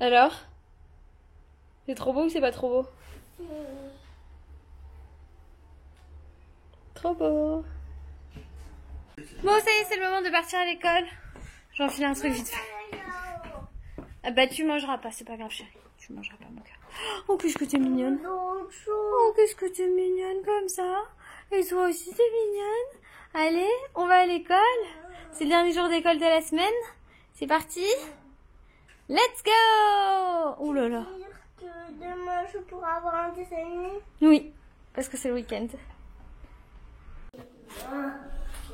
Alors? C'est trop beau ou c'est pas trop beau? Trop beau. Bon, ça y est, c'est le moment de partir à l'école. J'enfile un truc vite fait. Ah bah tu mangeras pas, c'est pas grave chérie. Tu mangeras pas mon cœur. Oh qu'est-ce que t'es mignonne. Oh qu'est-ce que t'es mignonne comme ça. Et toi aussi t'es mignonne. Allez, on va à l'école. C'est le dernier jour d'école de la semaine. C'est parti. Let's go. Ouh là là. Demain je pourrai avoir un dessin animé. Oui, parce que c'est le week-end.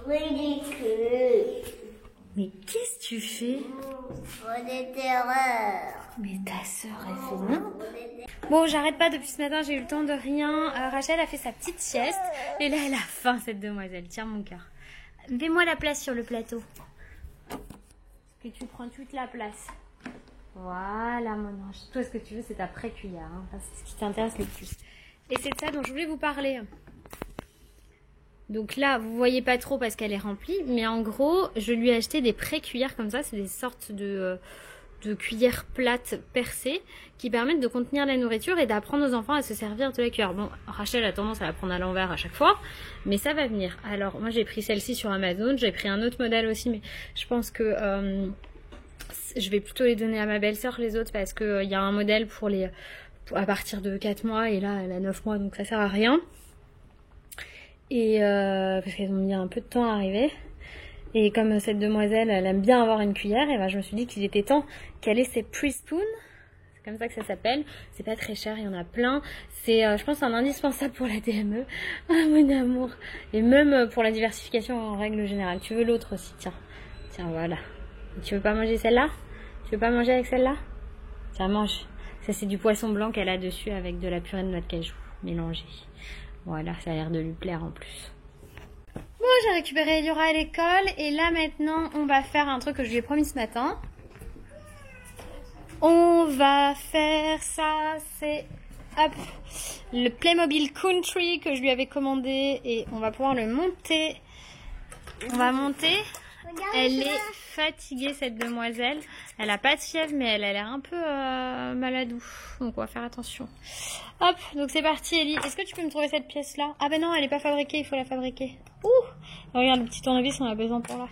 Ridicule. Mais qu'est-ce que tu fais? Trop de terreur. Mais ta sœur, elle fait n'importe. Bon, j'arrête pas depuis ce matin, j'ai eu le temps de rien. Rachel a fait sa petite sieste. Et là, elle a faim, cette demoiselle. Tiens mon cœur. Fais-moi la place sur le plateau. Que tu prends toute la place. Voilà, mon ange. Toi, ce que tu veux, c'est ta pré-cuillère. Hein. Enfin, c'est ce qui t'intéresse le plus. Et c'est de ça dont je voulais vous parler. Donc là, vous voyez pas trop parce qu'elle est remplie. Mais en gros, je lui ai acheté des pré-cuillères comme ça. C'est des sortes de cuillères plates percées qui permettent de contenir la nourriture et d'apprendre aux enfants à se servir de la cuillère. Bon, Rachel a tendance à la prendre à l'envers à chaque fois, mais ça va venir. Alors, moi j'ai pris celle-ci sur Amazon, j'ai pris un autre modèle aussi, mais je pense que je vais plutôt les donner à ma belle-sœur les autres parce que y a un modèle pour à partir de 4 mois et là elle a 9 mois donc ça sert à rien. Et parce qu'elles ont mis un peu de temps à arriver. Et comme cette demoiselle, elle aime bien avoir une cuillère, et ben je me suis dit qu'il était temps qu'elle ait ses pre-spoons. C'est comme ça que ça s'appelle. C'est pas très cher, il y en a plein. C'est, je pense, un indispensable pour la DME. Ah, mon amour. Et même pour la diversification en règle générale. Tu veux l'autre aussi, tiens. Tiens, voilà. Et tu veux pas manger celle-là? Tu veux pas manger avec celle-là? Tiens, mange. Ça, c'est du poisson blanc qu'elle a dessus avec de la purée de noix de cajou mélangée. Voilà, ça a l'air de lui plaire en plus. Bon, j'ai récupéré Eliora à l'école et là maintenant on va faire un truc que je lui ai promis ce matin. On va faire ça, c'est hop, le Playmobil Country que je lui avais commandé et on va pouvoir le monter. On va monter. Elle est fatiguée cette demoiselle. Elle a pas de fièvre mais elle a l'air un peu maladou. Donc on va faire attention. Hop, donc c'est parti Ellie. Est-ce que tu peux me trouver cette pièce là? Ah ben non, elle est pas fabriquée, il faut la fabriquer. Ouh, regarde le petit tournevis, on a besoin pour là.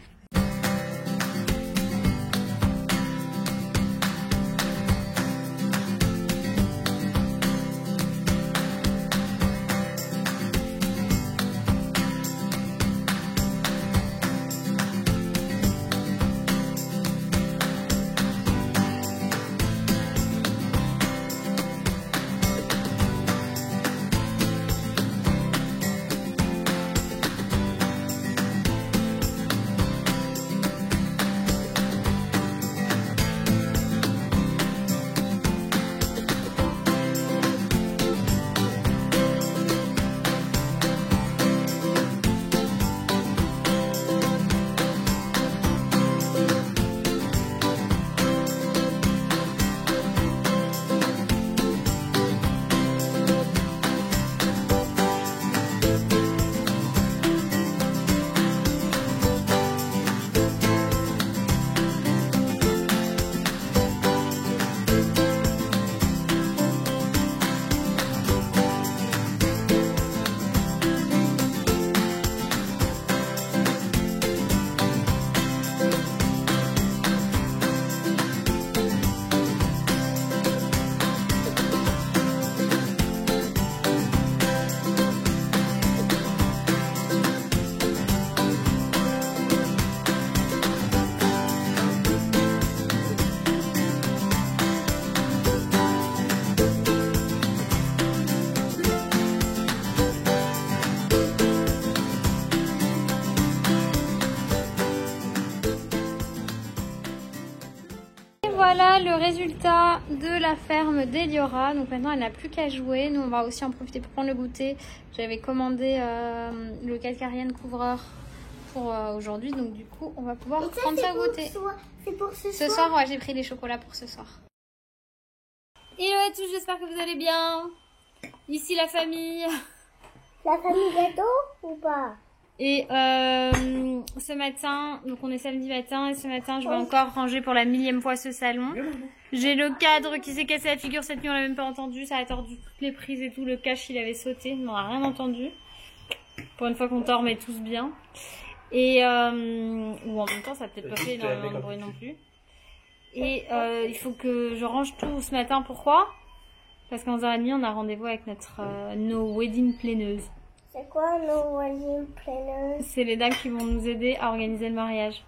Voilà le résultat de la ferme d'Eliora. Donc maintenant elle n'a plus qu'à jouer. Nous on va aussi en profiter pour prendre le goûter. J'avais commandé le Calcarian couvreur pour aujourd'hui. Donc du coup on va pouvoir prendre ça goûter. C'est pour Ce soir, ouais, j'ai pris les chocolats pour ce soir. Hello à tous, j'espère que vous allez bien. Ici la famille. La famille gâteau ou pas? Et ce matin, donc on est samedi matin et ce matin je vais encore ranger pour la 1000e fois ce salon. J'ai le cadre qui s'est cassé la figure cette nuit, on l'a même pas entendu, ça a tordu toutes les prises et tout, le cache il avait sauté, on n'a rien entendu. Pour une fois qu'on dormait tous bien. Et ou en même temps ça a peut-être pas fait énormément de bruit non plus. Et il faut que je range tout ce matin, pourquoi ? Parce qu'à 11h30 on a rendez-vous avec nos wedding planneuses. C'est quoi nos wedding planners? C'est les dames qui vont nous aider à organiser le mariage.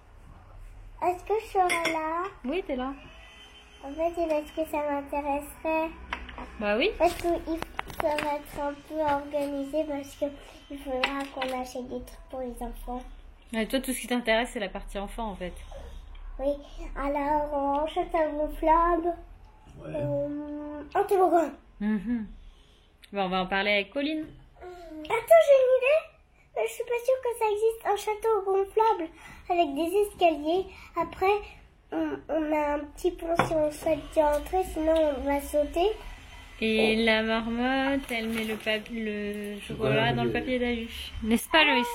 Est-ce que je serai là? Oui, t'es là. En fait, est-ce que ça m'intéresserait? Bah oui. Parce que ça va être un peu organisé parce que il faudra qu'on achète des trucs pour les enfants. Mais toi, tout ce qui t'intéresse, c'est la partie enfant en fait. Oui, alors on achète un gonflable. Un toboggan. Bon, on va en parler avec Colline. Attends, j'ai une idée. Mais je suis pas sûre que ça existe un château gonflable avec des escaliers. Après, on a un petit pont si on souhaite y entrer, sinon on va sauter. Et la marmotte, elle met le chocolat dans le papier d'alu. N'est-ce pas, Loïs?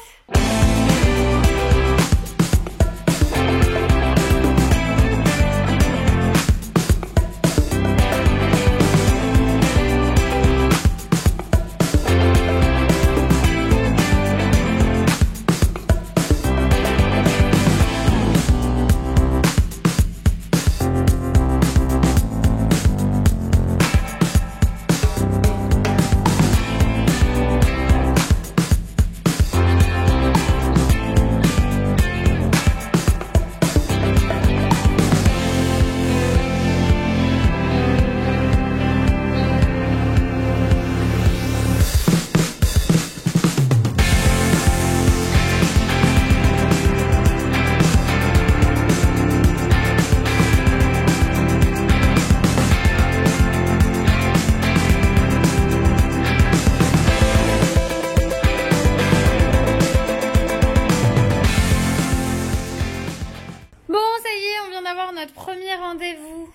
Premier rendez-vous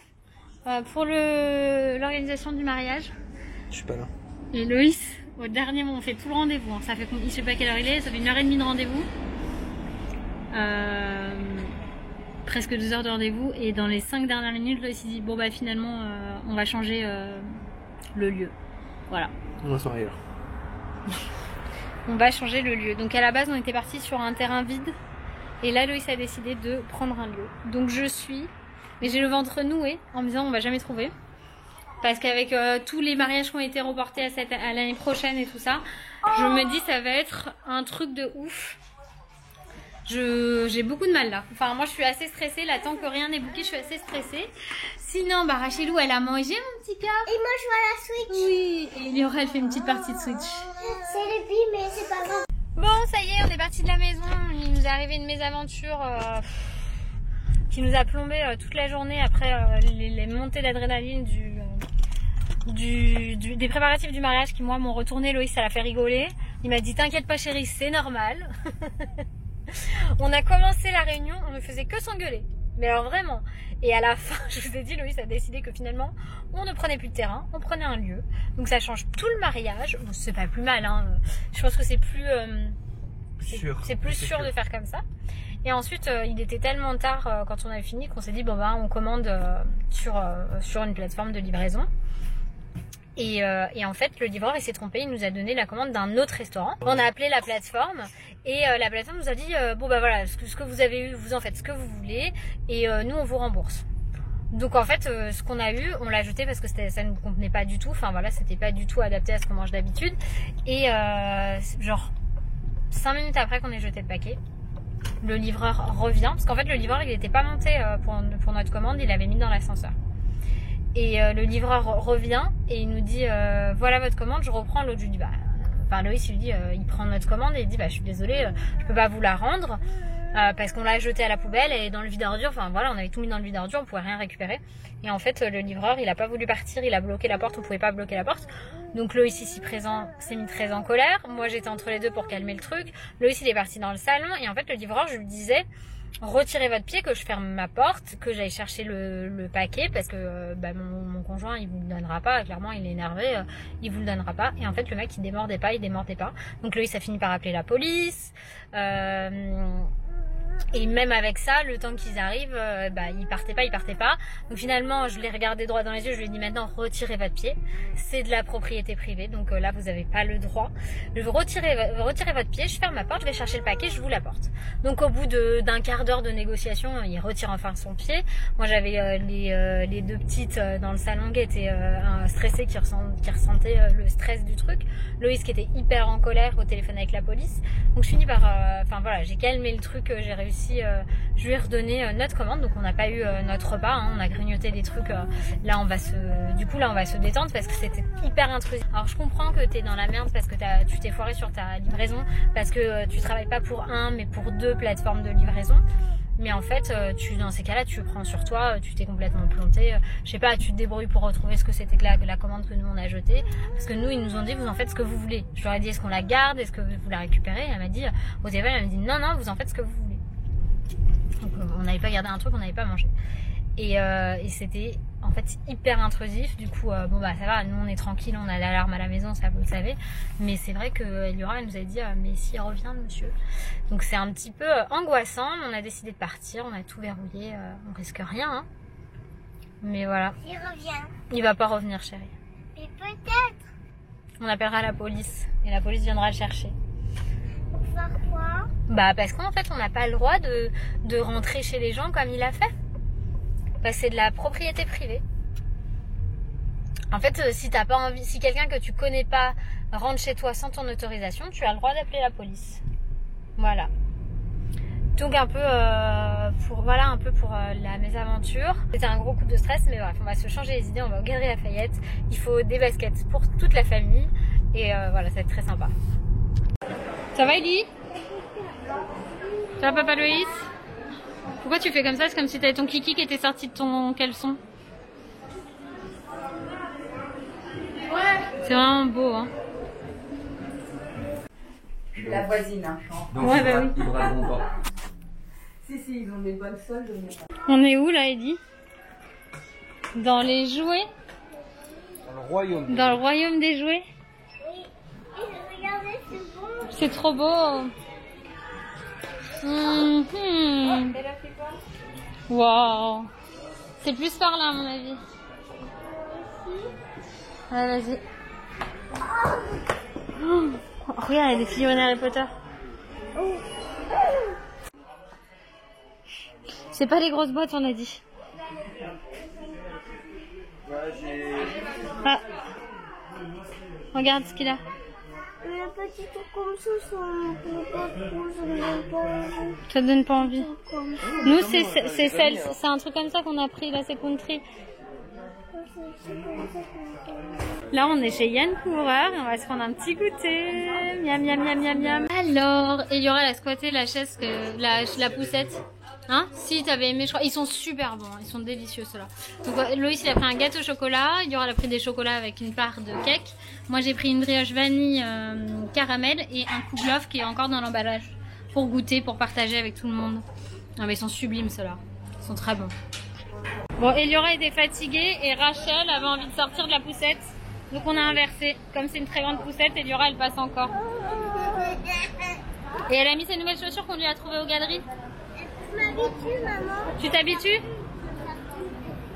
pour l'organisation du mariage. Je suis pas là. Et Loïs, au dernier moment, on fait tout le rendez-vous. Ça fait, je sais pas quelle heure il est, ça fait 1h30 de rendez-vous. Presque 2 heures de rendez-vous. Et dans les 5 dernières minutes, Loïs il dit bon bah finalement on va changer le lieu. Voilà. On va s'en rire. On va changer le lieu. Donc à la base on était parti sur un terrain vide. Et là Loïs a décidé de prendre un lieu. Donc mais j'ai le ventre noué en me disant on va jamais trouver. Parce qu'avec tous les mariages qui ont été reportés à l'année prochaine et tout ça, je me dis ça va être un truc de ouf. J'ai beaucoup de mal là. Enfin moi je suis assez stressée là, tant que rien n'est booké je suis assez stressée. Sinon bah Rachelou elle a mangé mon petit cœur. Et moi je joue à la Switch. Oui, et Liora elle fait une petite partie de Switch. C'est les billes mais c'est pas grave. Bon ça y est on est parti de la maison. Il nous est arrivé une mésaventure qui nous a plombé toute la journée après les montées d'adrénaline des préparatifs du mariage qui moi m'ont retourné. Loïs ça l'a fait rigoler. Il m'a dit t'inquiète pas chérie c'est normal. On a commencé la réunion, on ne faisait que s'engueuler. Mais alors vraiment. Et à la fin, je vous ai dit, Loïs a décidé que finalement, on ne prenait plus de terrain, on prenait un lieu. Donc ça change tout le mariage. Bon, c'est pas plus mal, hein. Je pense que c'est plus c'est plus sûr de faire comme ça. Et ensuite, il était tellement tard quand on avait fini qu'on s'est dit, bon bah on commande sur une plateforme de livraison. Et en fait, le livreur il s'est trompé, il nous a donné la commande d'un autre restaurant. On a appelé la plateforme et la plateforme nous a dit bon bah voilà, ce que vous avez eu, vous en faites ce que vous voulez et nous on vous rembourse. Donc en fait, ce qu'on a eu, on l'a jeté parce que ça ne nous convenait pas du tout. Enfin voilà, c'était pas du tout adapté à ce qu'on mange d'habitude. Et genre 5 minutes après qu'on ait jeté le paquet, le livreur revient parce qu'en fait le livreur il n'était pas monté pour notre commande, il l'avait mis dans l'ascenseur. Et le livreur revient et il nous dit voilà votre commande, je reprends. L'autre, je lui dis Loïs il lui dit il prend notre commande et il dit je suis désolée, je peux pas vous la rendre parce qu'on l'a jetée à la poubelle et dans le vide ordure, enfin voilà on avait tout mis dans le vide ordure, on pouvait rien récupérer. Et en fait le livreur il a pas voulu partir, il a bloqué la porte, on pouvait pas bloquer la porte. Donc Loïs ici présent s'est mis très en colère, moi j'étais entre les deux pour calmer le truc. Loïs il est parti dans le salon et en fait le livreur je lui disais retirez votre pied, que je ferme ma porte, que j'aille chercher le paquet parce que mon conjoint il vous le donnera pas, clairement il est énervé, il vous le donnera pas. Et en fait le mec il démordait pas. Donc Loïs a fini par appeler la police. Et même avec ça, le temps qu'ils arrivent, ils partaient pas. Donc finalement, je l'ai regardé droit dans les yeux, je lui ai dit maintenant retirez votre pied. C'est de la propriété privée, donc là vous n'avez pas le droit. Retirez votre pied, je ferme ma porte, je vais chercher le paquet, je vous l'apporte. Donc au bout d'un quart d'heure de négociation, il retire enfin son pied. Moi j'avais les deux petites dans le salon qui étaient stressées, qui ressentaient le stress du truc. Loïs qui était hyper en colère au téléphone avec la police. Donc je finis par, j'ai calmé le truc, j'ai réussi. Je lui ai redonné notre commande, donc on n'a pas eu notre repas, hein, on a grignoté des trucs. Là on va se détendre parce que c'était hyper intrusif. Alors je comprends que t'es dans la merde parce que tu t'es foiré sur ta livraison, parce que tu travailles pas pour mais pour 2 plateformes de livraison. Mais en fait, dans ces cas-là, tu prends sur toi, tu t'es complètement planté. Je sais pas, tu te débrouilles pour retrouver ce que c'était que la commande que nous on a jetée. Parce que nous, ils nous ont dit, vous en faites ce que vous voulez. Je leur ai dit, est-ce qu'on la garde, est-ce que vous la récupérez? Elle m'a dit, au téléphone, elle m'a dit, non, vous en faites ce que vous voulez. Donc on n'avait pas gardé un truc, on n'avait pas mangé. Et c'était en fait hyper intrusif. Du coup, ça va, nous on est tranquille, on a l'alarme à la maison, ça vous le savez. Mais c'est vrai que Eliora, elle nous a dit, mais s'il revient, monsieur. Donc c'est un petit peu angoissant. On a décidé de partir, on a tout verrouillé, on risque rien. Hein. Mais voilà. Il revient. Il va pas revenir, chérie. Mais peut-être. On appellera la police et la police viendra le chercher. Pour faire quoi? Parce qu'en fait, on n'a pas le droit de rentrer chez les gens comme il a fait. C'est de la propriété privée. En fait, si t'as pas envie, si quelqu'un que tu connais pas rentre chez toi sans ton autorisation, tu as le droit d'appeler la police. Voilà. Donc un peu pour la mésaventure. C'était un gros coup de stress, mais bref, on va se changer les idées, on va au Galeries Lafayette. Il faut des baskets pour toute la famille et ça va être très sympa. Ça va, Ellie? Ça va, papa Loïs? Pourquoi tu fais comme ça? C'est comme si t'avais ton kiki qui était sorti de ton caleçon. Ouais. C'est vraiment beau, hein. La voisine, hein. Donc, ouais, oui. Ils braderont pas. Si, ils ont des bonnes soldes. On est où là, Ellie? Dans les jouets? Dans le royaume. Dans le royaume des jouets? Oui. Regardez, c'est bon. C'est trop beau. Wow. C'est plus par là, à mon avis. Ouais, vas-y. Oh, regarde, il y a des figurines Harry Potter. C'est pas les grosses boîtes, on a dit. Ah. Regarde ce qu'il a. Les petits trucs comme ça, ça te donne pas envie. Nous, c'est un truc comme ça qu'on a pris, là, c'est Country. Là, on est chez Yann Coureur et on va se prendre un petit goûter. Miam, miam, miam, miam, miam. Alors, Eliora, elle a squatté la chaise, la poussette. Hein? Si, t'avais aimé, je crois. Ils sont super bons, ils sont délicieux ceux-là. Donc Loïs, il a pris un gâteau au chocolat. Eliora, elle a pris des chocolats avec une part de cake. Moi, j'ai pris une brioche vanille caramel et un kouglof qui est encore dans l'emballage. Pour goûter, pour partager avec tout le monde. Non, mais ils sont sublimes ceux-là. Ils sont très bons. Bon, Eliora était fatiguée et Rachel avait envie de sortir de la poussette. Donc on a inversé. Comme c'est une très grande poussette, Eliora, elle passe encore. Et elle a mis ses nouvelles chaussures qu'on lui a trouvées aux galeries. Je m'habitue, maman. Tu t'habitues?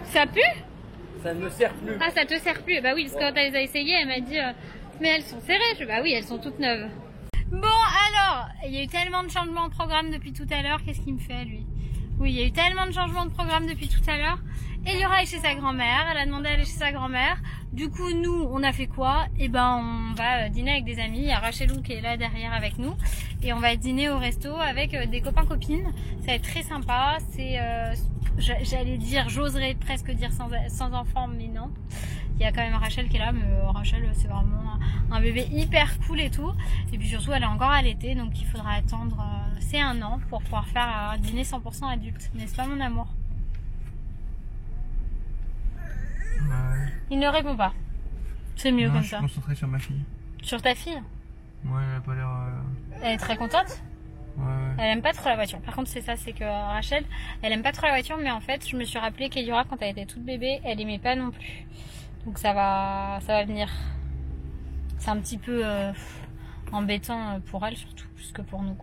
Ça pue? Ça ne me sert plus. Ah, ça te sert plus? Bah oui, parce que quand elle les a essayées, elle m'a dit mais elles sont serrées. Bah oui, elles sont toutes neuves. Bon, alors, il y a eu tellement de changements de programme depuis tout à l'heure. Qu'est-ce qu'il me fait, lui? Oui, il y a eu tellement de changements de programme depuis tout à l'heure. Eliora est chez sa grand-mère. Elle a demandé à aller chez sa grand-mère. Du coup, nous, on a fait quoi? Eh ben, on va dîner avec des amis. Il y a Rachelou qui est là derrière avec nous. Et on va dîner au resto avec des copains-copines. Ça va être très sympa. C'est, j'allais dire, j'oserais presque dire sans enfant, mais non. Il y a quand même Rachel qui est là, mais Rachel, c'est vraiment un bébé hyper cool et tout. Et puis surtout, elle est encore allaitée, donc il faudra attendre, c'est 1 an pour pouvoir faire un dîner 100% adulte. N'est-ce pas, mon amour? Ouais. Il ne répond pas. C'est mieux Non, comme je ça. suis concentré sur ma fille. Sur ta fille? Ouais, elle a pas l'air... Elle est très contente? Ouais. Elle aime pas trop la voiture. Par contre, c'est ça, c'est que Rachel, elle aime pas trop la voiture, mais en fait, je me suis rappelé qu'Eliora, quand elle était toute bébé, elle aimait pas non plus. Donc ça va venir. C'est un petit peu embêtant pour elle, surtout, plus que pour nous.